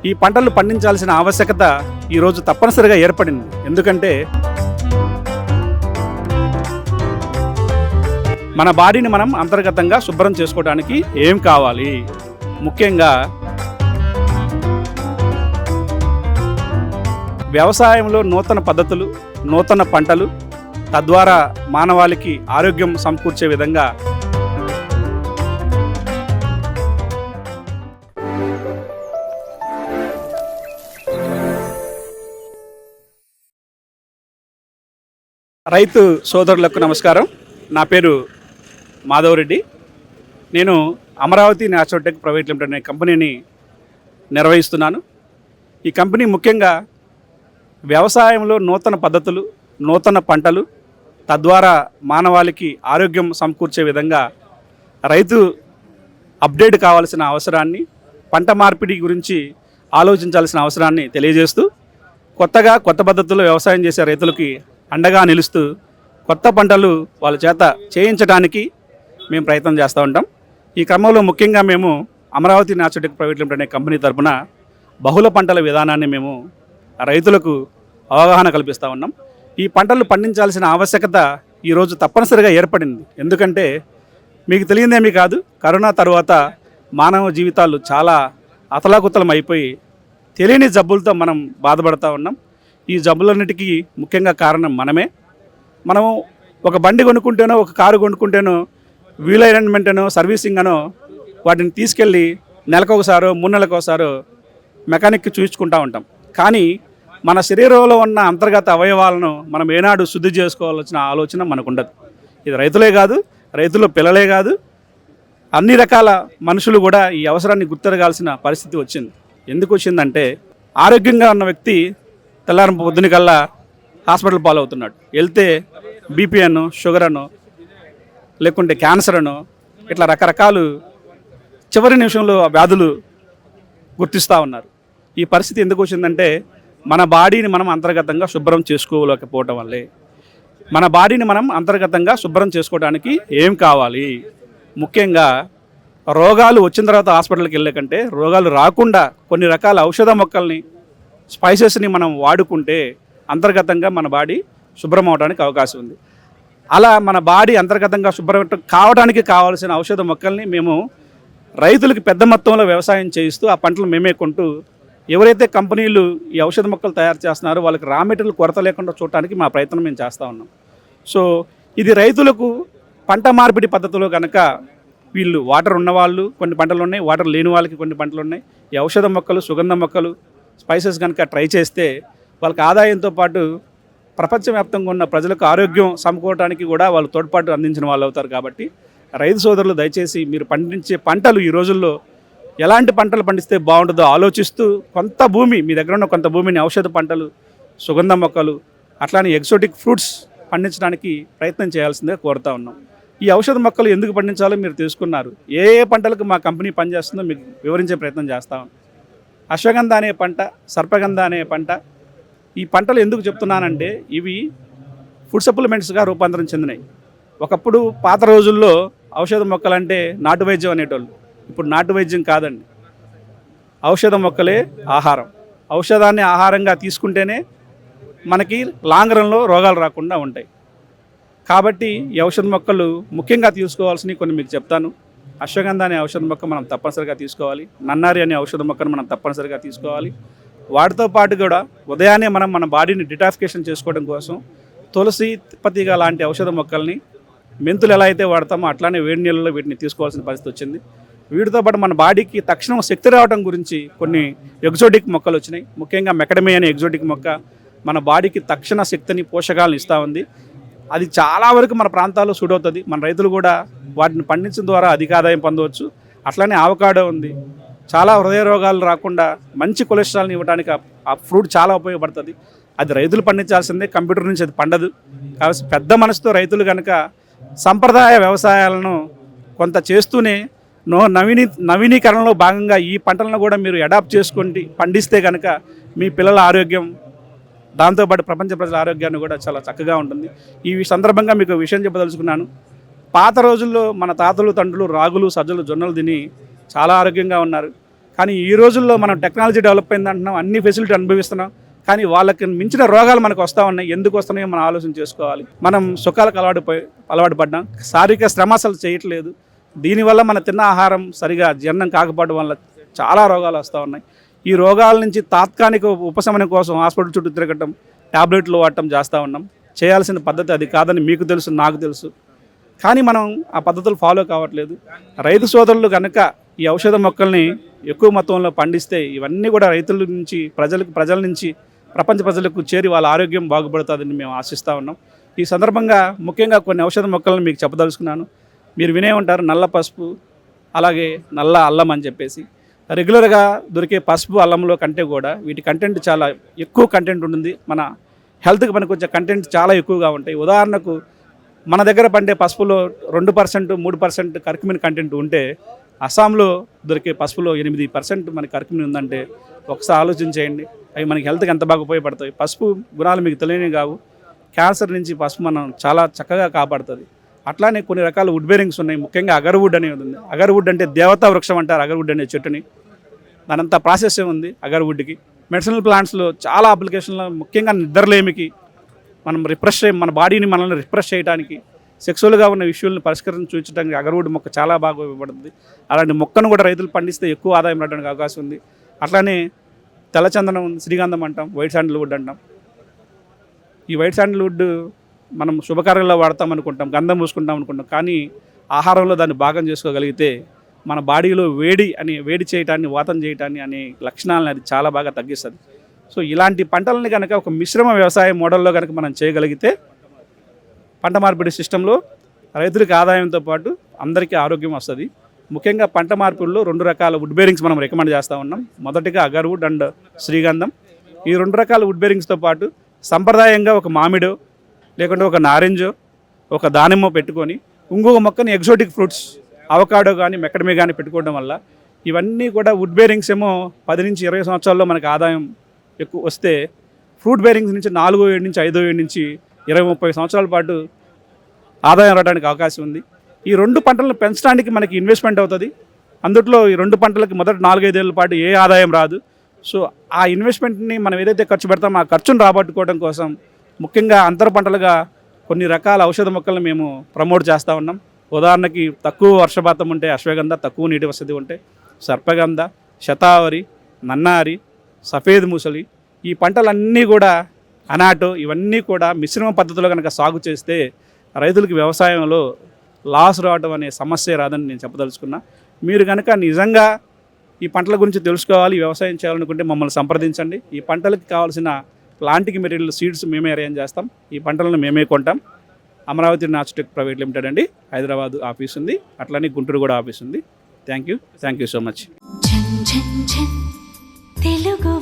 ఈ పంటలు పండించాల్సిన ఆవశ్యకత ఈరోజు తప్పనిసరిగా ఏర్పడింది. ఎందుకంటే మన బాడీని మనం అంతర్గతంగా శుభ్రం చేసుకోవడానికి ఏం కావాలి? ముఖ్యంగా వ్యవసాయంలో నూతన పద్ధతులు, నూతన పంటలు, తద్వారా మానవాళికి ఆరోగ్యం సమకూర్చే విధంగా రైతు సోదరులకు నమస్కారం. నా పేరు మాధవరెడ్డి. నేను అమరావతి న్యాచురోటెక్ ప్రైవేట్ లిమిటెడ్ అనే కంపెనీని నిర్వహిస్తున్నాను. ఈ కంపెనీ ముఖ్యంగా వ్యవసాయంలో నూతన పద్ధతులు, నూతన పంటలు, తద్వారా మానవాళికి ఆరోగ్యం సమకూర్చే విధంగా రైతు అప్డేట్ కావాల్సిన అవసరాన్ని, పంట మార్పిడి గురించి ఆలోచించాల్సిన అవసరాన్ని తెలియజేస్తూ కొత్త పద్ధతుల్లో వ్యవసాయం చేసే రైతులకి అండగా నిలుస్తూ కొత్త పంటలు వాళ్ళ చేత చేయించడానికి మేము ప్రయత్నం చేస్తూ ఉంటాం. ఈ క్రమంలో ముఖ్యంగా మేము అమరావతి న్యాచురోటెక్ ప్రైవేట్ లిమిటెడ్ అనే కంపెనీ తరఫున బహుళ పంటల విధానాన్ని మేము రైతులకు అవగాహన కల్పిస్తూ ఉన్నాం. ఈ పంటలు పండించాల్సిన ఆవశ్యకత ఈరోజు తప్పనిసరిగా ఏర్పడింది. ఎందుకంటే మీకు తెలియదేమీ కాదు, కరోనా తర్వాత మానవ జీవితాలు చాలా అతలాకుతలం అయిపోయి తెలియని జబ్బులతో మనం బాధపడుతూ ఉన్నాం. ఈ జబ్బులన్నిటికీ ముఖ్యంగా కారణం మనమే. మనము ఒక బండి కొనుక్కుంటేనో, ఒక కారు కొనుక్కుంటేనో, వీల్ అలైన్మెంట్ అనో, సర్వీసింగ్ అనో వాటిని తీసుకెళ్ళి నెలకొకసారో 3 నెలలకోసారో మెకానిక్కి చూయించుకుంటూ ఉంటాం. కానీ మన శరీరంలో ఉన్న అంతర్గత అవయవాలను మనం ఏనాడు శుద్ధి చేసుకోవాల్సిన ఆలోచన మనకు ఉండదు. ఇది రైతులే కాదు, రైతుల పిల్లలే కాదు, అన్ని రకాల మనుషులు కూడా ఈ అవసరాన్ని గుర్తెరగాల్సిన పరిస్థితి వచ్చింది. ఎందుకు వచ్చిందంటే ఆరోగ్యంగా ఉన్న వ్యక్తి తెల్లారం పొద్దునికల్లా హాస్పిటల్ పాలవుతున్నాడు. వెళ్తే బీపీ అనో, షుగర్ అనో, లేకుంటే క్యాన్సర్ అనో, ఇట్లా రకరకాలు చివరి నిమిషంలో వ్యాధులు గుర్తిస్తూ ఉన్నారు. ఈ పరిస్థితి ఎందుకు వచ్చిందంటే మన బాడీని మనం అంతర్గతంగా శుభ్రం చేసుకోలేకపోవటం వల్లే. మన బాడీని మనం అంతర్గతంగా శుభ్రం చేసుకోవడానికి ఏం కావాలి? ముఖ్యంగా రోగాలు వచ్చిన తర్వాత హాస్పిటల్కి వెళ్ళే కంటే రోగాలు రాకుండా కొన్ని రకాల ఔషధ మొక్కల్ని, స్పైసెస్ని మనం వాడుకుంటే అంతర్గతంగా మన బాడీ శుభ్రం అవడానికి అవకాశం ఉంది. అలా మన బాడీ అంతర్గతంగా శుభ్రం కావడానికి కావాల్సిన ఔషధ మొక్కల్ని మేము రైతులకి పెద్ద మొత్తంలో వ్యవసాయం చేయిస్తూ ఆ పంటలు మేమే కొంటూ ఎవరైతే కంపెనీలు ఈ ఔషధ మొక్కలు తయారు చేస్తున్నారో వాళ్ళకి రా మెటీరియల్ కొరత లేకుండా చూడటానికి మా ప్రయత్నం మేము చేస్తూ ఉన్నాం. సో ఇది రైతులకు పంట మార్పిడి పద్ధతిలో కనుక వీళ్ళు వాటర్ ఉన్నవాళ్ళు కొన్ని పంటలు ఉన్నాయి, వాటర్ లేని వాళ్ళకి కొన్ని పంటలు ఉన్నాయి. ఈ ఔషధ మొక్కలు, సుగంధ మొక్కలు, స్పైసెస్ కనుక ట్రై చేస్తే వాళ్ళకి ఆదాయంతో పాటు ప్రపంచవ్యాప్తంగా ఉన్న ప్రజలకు ఆరోగ్యం సమకూరడానికి కూడా వాళ్ళు తోడ్పాటు అందించిన వాళ్ళు అవుతారు. కాబట్టి రైతు సోదరులు దయచేసి మీరు పండించే పంటలు ఈ రోజుల్లో ఎలాంటి పంటలు పండిస్తే బాగుంటుందో ఆలోచిస్తూ కొంత భూమి, మీ దగ్గర ఉన్న కొంత భూమిని ఔషధ పంటలు, సుగంధ మొక్కలు, అట్లానే ఎగ్జోటిక్ ఫ్రూట్స్ పండించడానికి ప్రయత్నం చేయాల్సిందిగా కోరుతా ఉన్నాం. ఈ ఔషధ మొక్కలు ఎందుకు పండించాలో మీరు తెలుసుకున్నారు. ఏ పంటలకు మా కంపెనీ పనిచేస్తుందో మీకు వివరించే ప్రయత్నం చేస్తాం. అశ్వగంధ అనే పంట, సర్పగంధ అనే పంట, ఈ పంటలు ఎందుకు చెప్తున్నానంటే ఇవి ఫుడ్ సప్లిమెంట్స్గా రూపాంతరం చెందినాయి. ఒకప్పుడు పాత రోజుల్లో ఔషధ మొక్కలంటే నాటు వైద్యం అనేటోళ్ళు. ఇప్పుడు నాటు వైద్యం కాదండి, ఔషధ మొక్కలే ఆహారం. ఔషధాన్ని ఆహారంగా తీసుకుంటేనే మనకి లాంగ్ రన్లో రోగాలు రాకుండా ఉంటాయి. కాబట్టి ఈ ఔషధ మొక్కలు ముఖ్యంగా తీసుకోవాల్సినవి కొన్ని మీకు చెప్తాను. అశ్వగంధ అనే ఔషధ మొక్క మనం తప్పనిసరిగా తీసుకోవాలి. నన్నారి అనే ఔషధ మొక్కను మనం తప్పనిసరిగా తీసుకోవాలి. వాటితో పాటు కూడా ఉదయాన్నే మనం మన బాడీని డిటాక్సిఫికేషన్ చేసుకోవడం కోసం తులసి, తిప్పతీగ లాంటి ఔషధ మొక్కల్ని, మెంతులు ఎలా అయితే వాడతామో అట్లానే వేడి నీళ్ళలో వీటిని తీసుకోవాల్సిన పరిస్థితి వచ్చింది. వీటితో పాటు మన బాడీకి తక్షణం శక్తి రావడం గురించి కొన్ని ఎగ్జోటిక్ మొక్కలు వచ్చినాయి. ముఖ్యంగా మెకడమే అనే ఎగ్జోటిక్ మొక్క మన బాడీకి తక్షణ శక్తిని, పోషకాలను ఇస్తూ ఉంది. అది చాలా వరకు మన ప్రాంతాల్లో సూట్ అవుతుంది. మన రైతులు కూడా వాటిని పండించడం ద్వారా అధిక ఆదాయం పొందవచ్చు. అట్లానే ఆవకాడో ఉంది, చాలా హృదయ రోగాలు రాకుండా మంచి కొలెస్ట్రాల్ని ఇవ్వడానికి ఆ ఫ్రూట్ చాలా ఉపయోగపడుతుంది. అది రైతులు పండించాల్సిందే, కంప్యూటర్ నుంచి అది పండదు. కాబట్టి పెద్ద మనసుతో రైతులు కనుక సంప్రదాయ వ్యవసాయాలను కొంత చేస్తూనే నవీనీకరణలో భాగంగా ఈ పంటలను కూడా మీరు అడాప్ట్ చేసుకొని పండిస్తే కనుక మీ పిల్లల ఆరోగ్యం, దాంతోపాటు ప్రపంచ ప్రజల ఆరోగ్యాన్ని కూడా చాలా చక్కగా ఉంటుంది. ఈ సందర్భంగా మీకు విషయం చెప్పదలుచుకున్నాను. పాత రోజుల్లో మన తాతలు తండ్రులు రాగులు, సజ్జలు, జొన్నలు తిని చాలా ఆరోగ్యంగా ఉన్నారు. కానీ ఈ రోజుల్లో మనం టెక్నాలజీ డెవలప్ అయింది అంటున్నాం, అన్ని ఫెసిలిటీ అనుభవిస్తున్నాం, కానీ వాళ్ళకి మించిన రోగాలు మనకు వస్తూ ఉన్నాయి. ఎందుకు వస్తున్నాయో మనం ఆలోచన చేసుకోవాలి. మనం సుఖాలకు అలవాటు పడ్డాం, శారీరక శ్రమ అసలు చేయట్లేదు. దీనివల్ల మన తిన్న ఆహారం సరిగా జీర్ణం కాకపోవడం వల్ల చాలా రోగాలు వస్తూ ఉన్నాయి. ఈ రోగాల నుంచి తాత్కాలిక ఉపశమనం కోసం హాస్పిటల్ చుట్టూ తిరగటం, ట్యాబ్లెట్లు వాడటం చేస్తూ ఉన్నాం. చేయాల్సిన పద్ధతి అది కాదని మీకు తెలుసు, నాకు తెలుసు. కానీ మనం ఆ పద్ధతులు ఫాలో కావట్లేదు. రైతు సోదరులు కనుక ఈ ఔషధ మొక్కల్ని ఎక్కువ మొత్తంలో పండిస్తే ఇవన్నీ కూడా రైతుల నుంచి ప్రజల నుంచి ప్రపంచ ప్రజలకు చేరి వాళ్ళ ఆరోగ్యం బాగుపడుతుందని మేము ఆశిస్తూ ఉన్నాం. ఈ సందర్భంగా ముఖ్యంగా కొన్ని ఔషధ మొక్కలను మీకు చెప్పదలుచుకున్నాను. మీరు వినే ఉంటారు నల్ల పసుపు, అలాగే నల్ల అల్లం అని చెప్పేసి. రెగ్యులర్గా దొరికే పసుపు అల్లంలో కంటే కూడా వీటి కంటెంట్ చాలా ఎక్కువ కంటెంట్ ఉంటుంది. మన హెల్త్కి పనికొచ్చే కంటెంట్ చాలా ఎక్కువగా ఉంటాయి. ఉదాహరణకు మన దగ్గర పండే పసుపులో 2%, 3% కర్కుమిన్ కంటెంట్ ఉంటే అస్సాంలో దొరికే పసుపులో 8% మనకి కర్కుమిన్ ఉందంటే ఒకసారి ఆలోచన చేయండి. అవి మనకి హెల్త్కి ఎంత బాగా ఉపయోగపడతాయి. పసుపు గుణాలు మీకు తెలియని కావు. క్యాన్సర్ నుంచి పసుపు మనం చాలా చక్కగా కాపాడుతుంది. అట్లానే కొన్ని రకాల వుడ్ బేరింగ్స్ ఉన్నాయి. ముఖ్యంగా అగర్వుడ్ అనేది ఉంది. అగర్వుడ్ అంటే దేవతా వృక్షం అంటారు అగర్వుడ్ అనే చెట్టుని. దానంతా ప్రాసెస్ ఉంది అగర్వుడ్కి. మెడిసినల్ ప్లాంట్స్లో చాలా అప్లికేషన్లో ముఖ్యంగా నిద్రలేమికి, మనం మన బాడీని మనల్ని రిఫ్రెష్ చేయడానికి, సెక్సువల్గా ఉన్న ఇష్యూలను చూపించడానికి అగర్వుడ్ మొక్క చాలా బాగా ఉపయోగపడుతుంది. అలాంటి మొక్కను కూడా రైతులు పండిస్తే ఎక్కువ ఆదాయం రావడానికి అవకాశం ఉంది. అట్లానే తెల్లచందనం, శ్రీగంధం అంటాం, వైట్ శాండల్వుడ్ అంటాం. ఈ వైట్ శాండల్వుడ్ మనం శుభకార్యాల్లో వాడతాం అనుకుంటాం, గంధం పూసుకుంటాం అనుకుంటాం. కానీ ఆహారంలో దాన్ని భాగం చేసుకోగలిగితే మన బాడీలో వేడి చేయటాన్ని, వాతం చేయటాన్ని అనే లక్షణాలను అది చాలా బాగా తగ్గిస్తుంది. సో ఇలాంటి పంటలని కనుక ఒక మిశ్రమ వ్యవసాయ మోడల్లో కనుక మనం చేయగలిగితే పంట మార్పిడి సిస్టంలో రైతులకి ఆదాయంతో పాటు అందరికీ ఆరోగ్యం వస్తుంది. ముఖ్యంగా పంట మార్పిడిలో 2 రకాల వుడ్ బేరింగ్స్ మనం రికమెండ్ చేస్తూ ఉన్నాం. మొదటిగా అగర్వుడ్ అండ్ శ్రీగంధం. ఈ 2 రకాల వుడ్ బేరింగ్స్తో పాటు సంప్రదాయంగా ఒక మామిడో, లేకుంటే ఒక నారింజో, ఒక దానిమ్మో పెట్టుకొని ఇంకొక మొక్కని ఎగ్జోటిక్ ఫ్రూట్స్, అవకాడో కానీ మెక్కడమే కానీ పెట్టుకోవడం వల్ల ఇవన్నీ కూడా వుడ్ బేరింగ్స్ ఏమో 10 నుంచి 20 సంవత్సరాల్లో మనకు ఆదాయం ఎక్కువ వస్తే, ఫ్రూట్ బేరింగ్స్ నుంచి 4వ ఏడు నుంచి 5వ ఏడు నుంచి 20-30 సంవత్సరాల పాటు ఆదాయం రావడానికి అవకాశం ఉంది. ఈ 2 పంటలను పెంచడానికి మనకి ఇన్వెస్ట్మెంట్ అవుతుంది. అందుట్లో ఈ 2 పంటలకి మొదటి 4-5 ఏళ్ళ పాటు ఏ ఆదాయం రాదు. సో ఆ ఇన్వెస్ట్మెంట్ని మనం ఏదైతే ఖర్చు పెడతామో ఆ ఖర్చును రాబట్టుకోవడం కోసం ముఖ్యంగా అంతర పంటలుగా కొన్ని రకాల ఔషధ మొక్కలను మేము ప్రమోట్ చేస్తూ ఉన్నాం. ఉదాహరణకి తక్కువ వర్షపాతం ఉంటే అశ్వగంధ, తక్కువ నీటి వసతి ఉంటే సర్పగంధ, శతావరి, నన్నారి, సఫేద్ ముసలి, ఈ పంటలన్నీ కూడా అనాటో, ఇవన్నీ కూడా మిశ్రమ పద్ధతిలో కనుక సాగు చేస్తే రైతులకి వ్యవసాయంలో లాస్ రావడం అనే సమస్య రాదని నేను చెప్పదలుచుకున్నా. మీరు కనుక నిజంగా ఈ పంటల గురించి తెలుసుకోవాలి, వ్యవసాయం చేయాలనుకుంటే మమ్మల్ని సంప్రదించండి. ఈ పంటలకు కావాల్సిన ప్లాంటింగ్ మెటీరియల్, సీడ్స్ మేమే అరేంజ్ చేస్తాం. ఈ పంటలను మేమే కొంటాం. అమరావతి నాచుటెక్ ప్రైవేట్ లిమిటెడ్ అండి, హైదరాబాద్ ఆఫీస్ ఉంది, అట్లనే గుంటూరు కూడా ఆఫీస్ ఉంది. Thank you so much. Telugu